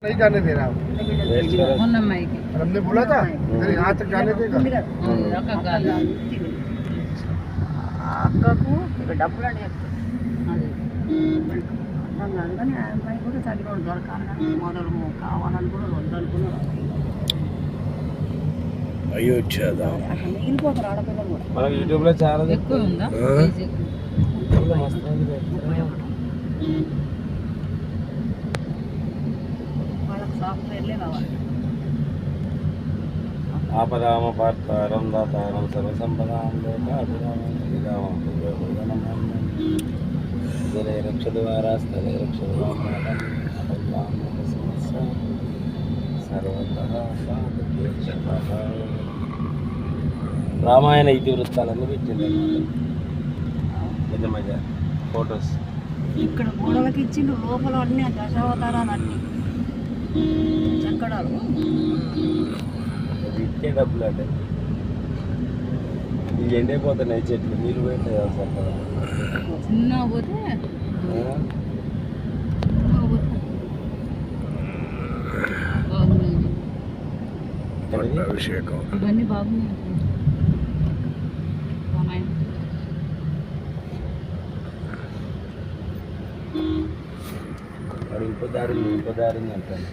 नहीं जाने दे रहा हमने बोला था इधर यहाँ तक जाने देगा అక్కకు ఇక డబ్బులు అని అర్థం కాదు కానీ ఆ అమ్మాయి కూడా తల్లికోడు దొరకాలి కానీ మొదలు కావాలని కూడా వద్దనుకున్నారు. అయోధ్యదా అక్కడ మిగిలిపోతారు ఆడపిల్లలు కూడా. మన యూట్యూబ్ లో చాలా ఎక్కువ ఉందా వాళ్ళకి సాఫ్ట్వేర్లే కావాలి. ఆపదామ పార్తారం దాతారం సర్వసంపదాం లోకాభిరామం శ్రీరామం జలే రక్షద్వారా స్థలే రక్షద్వారం సర్వతః రామాయణ ఇతివృత్తాలన్నీ పెట్టింది పెద్ద మధ్య ఫొటోస్ ఇక్కడ గోడలకి ఇచ్చిండు లోపల అన్ని దశావతారాలు అన్ని చక్కడాలు. ఇచ్చే డబ్బులు అంటే ఇవి ఎండైపోతున్నాయి చెట్లు నీళ్ళు పోయితే చిన్న పోతే అభిషేకం ఇవన్నీ బాగున్నాయి. వాడు ఇంకో దారింది అంటాను.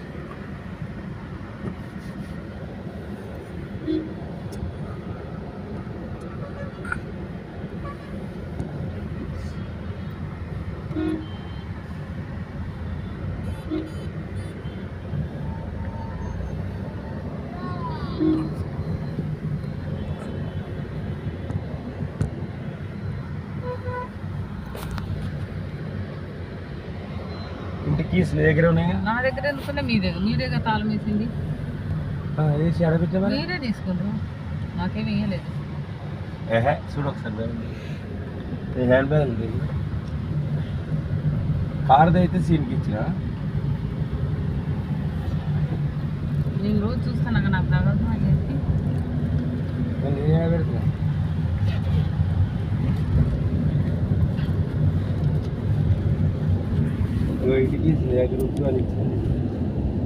ఇంటికి మీ దగ్గర ఉన్నాయా? నా దగ్గర ఎందుకున్నా మీ దగ్గర తాళం వేసింది వేసి అడగచ్చా మీరే తీసుకుంటారు, నాకేం వేయలేదు. చూడు ఒకసారి హ్యాండ్ బ్యాగ్ ఉంది కార్ది అయితే సీన్కి ఇచ్చిన నేను రోజు చూస్తాను అక్కడ నాకు తగదు అని చెప్పి నేను పెడుతున్నా. ఇంటికి దగ్గర అని ఇచ్చింది.